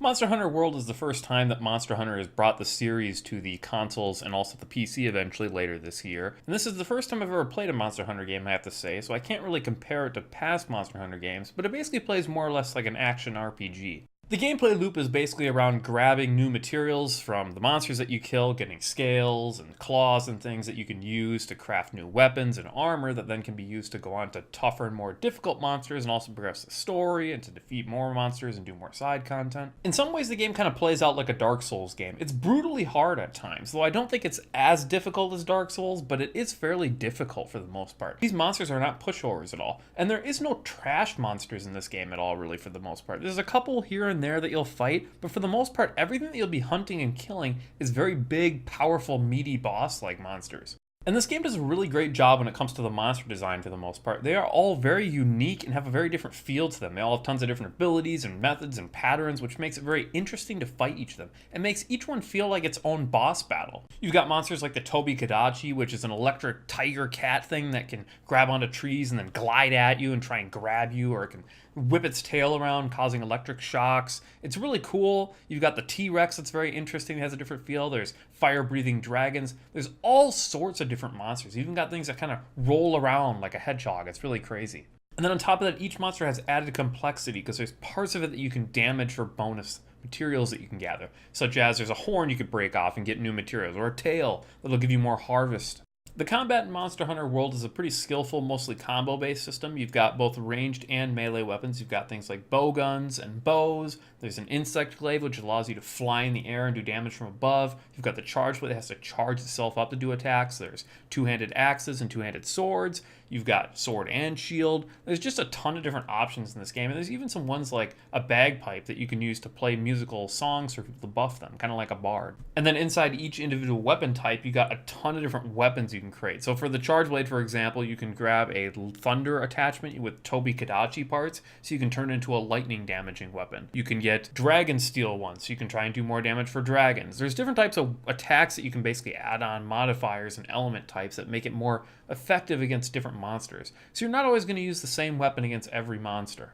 Monster Hunter World is the first time that Monster Hunter has brought the series to the consoles and also the PC eventually later this year. And this is the first time I've ever played a Monster Hunter game, I have to say, so I can't really compare it to past Monster Hunter games, but it basically plays more or less like an action RPG. The gameplay loop is basically around grabbing new materials from the monsters that you kill, getting scales and claws and things that you can use to craft new weapons and armor that then can be used to go on to tougher and more difficult monsters and also progress the story and to defeat more monsters and do more side content. In some ways, the game kind of plays out like a Dark Souls game. It's brutally hard at times, though I don't think it's as difficult as Dark Souls, but it is fairly difficult for the most part. These monsters are not pushovers at all, and there is no trash monsters in this game at all, really, for the most part. There's a couple here and there that you'll fight, but for the most part, everything that you'll be hunting and killing is very big, powerful, meaty boss-like monsters. And this game does a really great job when it comes to the monster design for the most part. They are all very unique and have a very different feel to them. They all have tons of different abilities and methods and patterns, which makes it very interesting to fight each of them. It makes each one feel like its own boss battle. You've got monsters like the Tobi-Kadachi, which is an electric tiger cat thing that can grab onto trees and then glide at you and try and grab you, or it can whip its tail around, causing electric shocks. It's really cool. You've got the T-Rex that's very interesting, it has a different feel. There's fire-breathing dragons. There's all sorts of different monsters. You even got things that kind of roll around like a hedgehog. It's really crazy. And then on top of that, each monster has added complexity because there's parts of it that you can damage for bonus materials that you can gather, such as there's a horn you could break off and get new materials, or a tail that'll give you more harvest. The combat in Monster Hunter World is a pretty skillful, mostly combo-based system. You've got both ranged and melee weapons. You've got things like bow guns and bows. There's an insect glaive, which allows you to fly in the air and do damage from above. You've got the charge blade that has to charge itself up to do attacks. There's two-handed axes and two-handed swords. You've got sword and shield. There's just a ton of different options in this game. And there's even some ones like a bagpipe that you can use to play musical songs for people to buff them, kind of like a bard. And then inside each individual weapon type, you got a ton of different weapons you can create. So for the charge blade, for example, you can grab a thunder attachment with Tobi-Kadachi parts, so you can turn it into a lightning damaging weapon. You can get dragon steel ones, so you can try and do more damage for dragons. There's different types of attacks that you can basically add on modifiers and element types that make it more effective against different monsters. So you're not always going to use the same weapon against every monster.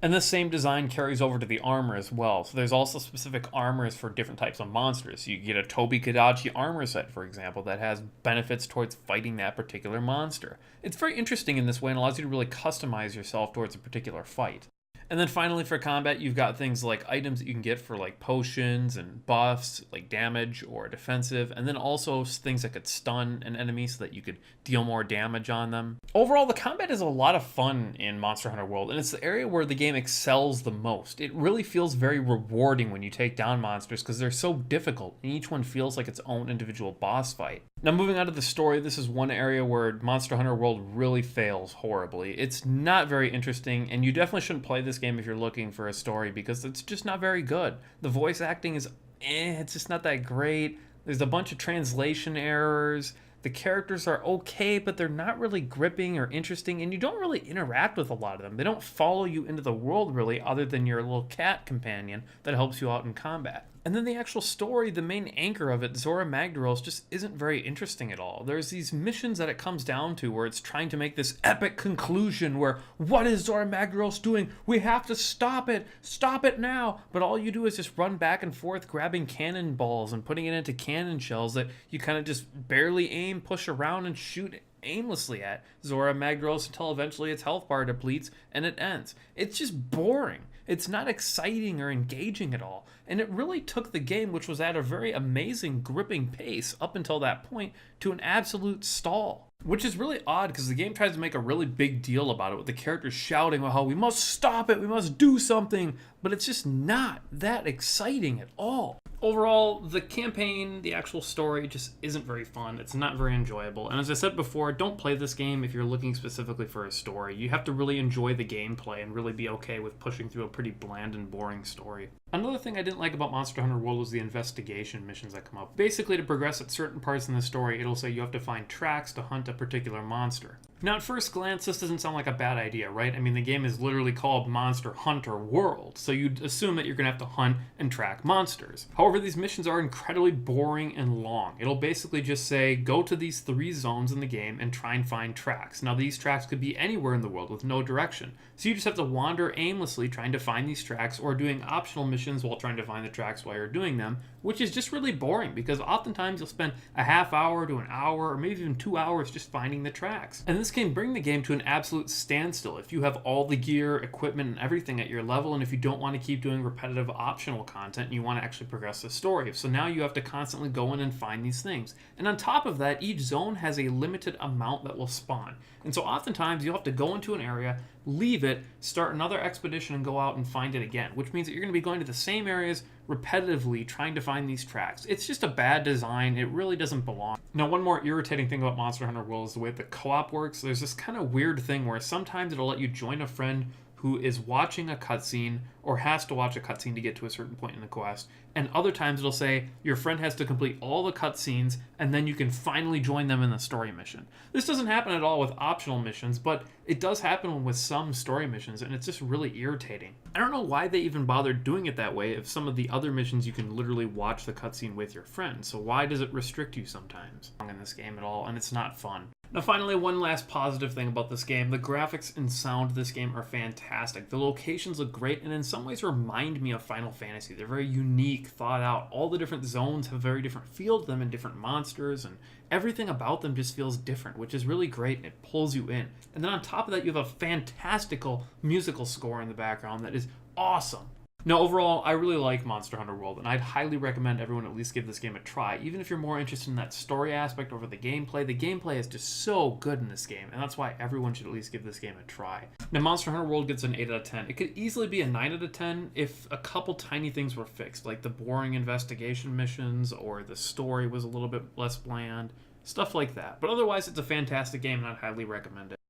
And this same design carries over to the armor as well. So there's also specific armors for different types of monsters. So you get a Tobi-Kadachi armor set, for example, that has benefits towards fighting that particular monster. It's very interesting in this way and allows you to really customize yourself towards a particular fight. And then finally for combat, you've got things like items that you can get for like potions and buffs, like damage or defensive, and then also things that could stun an enemy so that you could deal more damage on them. Overall, the combat is a lot of fun in Monster Hunter World, and it's the area where the game excels the most. It really feels very rewarding when you take down monsters because they're so difficult, and each one feels like its own individual boss fight. Now moving on to the story, this is one area where Monster Hunter World really fails horribly. It's not very interesting, and you definitely shouldn't play this game if you're looking for a story because it's just not very good. The voice acting is it's just not that great. There's a bunch of translation errors. The characters are okay, but they're not really gripping or interesting, and you don't really interact with a lot of them. They don't follow you into the world really, other than your little cat companion that helps you out in combat. And then the actual story, the main anchor of it, Zora Magdaros, just isn't very interesting at all. There's these missions that it comes down to where it's trying to make this epic conclusion where, what is Zora Magdaros doing? We have to stop it! Stop it now! But all you do is just run back and forth grabbing cannonballs and putting it into cannon shells that you kind of just barely aim, push around, and shoot aimlessly at Zora Magdaros until eventually its health bar depletes and it ends. It's just boring. It's not exciting or engaging at all. And it really took the game, which was at a very amazing gripping pace up until that point, to an absolute stall. Which is really odd because the game tries to make a really big deal about it with the characters shouting about how we must stop it, we must do something, but it's just not that exciting at all. Overall, the campaign, the actual story just isn't very fun. It's not very enjoyable. And as I said before, don't play this game if you're looking specifically for a story. You have to really enjoy the gameplay and really be okay with pushing through a pretty bland and boring story. Another thing I didn't like about Monster Hunter World was the investigation missions that come up. Basically, to progress at certain parts in the story, it'll say you have to find tracks to hunt a particular monster. Now, at first glance, this doesn't sound like a bad idea, right? I mean, the game is literally called Monster Hunter World, so you'd assume that you're going to have to hunt and track monsters. However, these missions are incredibly boring and long. It'll basically just say, go to these 3 zones in the game and try and find tracks. Now, these tracks could be anywhere in the world with no direction, so you just have to wander aimlessly trying to find these tracks or doing optional missions while trying to find the tracks while you're doing them, which is just really boring because oftentimes you'll spend a half hour to an hour or maybe even 2 hours just finding the tracks. And this can bring the game to an absolute standstill if you have all the gear, equipment, and everything at your level, and if you don't want to keep doing repetitive optional content and you want to actually progress the story. So now you have to constantly go in and find these things. And on top of that, each zone has a limited amount that will spawn. And so oftentimes you'll have to go into an area, leave it, start another expedition, and go out and find it again, which means that you're going to be going to the same areas repetitively trying to find these tracks. It's just a bad design. It really doesn't belong. Now, one more irritating thing about Monster Hunter World is the way the co-op works. There's this kind of weird thing where sometimes it'll let you join a friend who is watching a cutscene or has to watch a cutscene to get to a certain point in the quest. And other times it'll say your friend has to complete all the cutscenes and then you can finally join them in the story mission. This doesn't happen at all with optional missions, but it does happen with some story missions, and it's just really irritating. I don't know why they even bothered doing it that way if some of the other missions you can literally watch the cutscene with your friend. So why does it restrict you sometimes in this game at all? And it's not fun. Now, finally, one last positive thing about this game. The graphics and sound of this game are fantastic. The locations look great and in some ways remind me of Final Fantasy. They're very unique, thought out. All the different zones have very different feel to them and different monsters, and everything about them just feels different, which is really great, and it pulls you in. And then on top of that, you have a fantastical musical score in the background that is awesome. Now, overall, I really like Monster Hunter World, and I'd highly recommend everyone at least give this game a try. Even if you're more interested in that story aspect over the gameplay is just so good in this game, and that's why everyone should at least give this game a try. Now, Monster Hunter World gets an 8 out of 10. It could easily be a 9 out of 10 if a couple tiny things were fixed, like the boring investigation missions, or the story was a little bit less bland, stuff like that. But otherwise, it's a fantastic game, and I'd highly recommend it.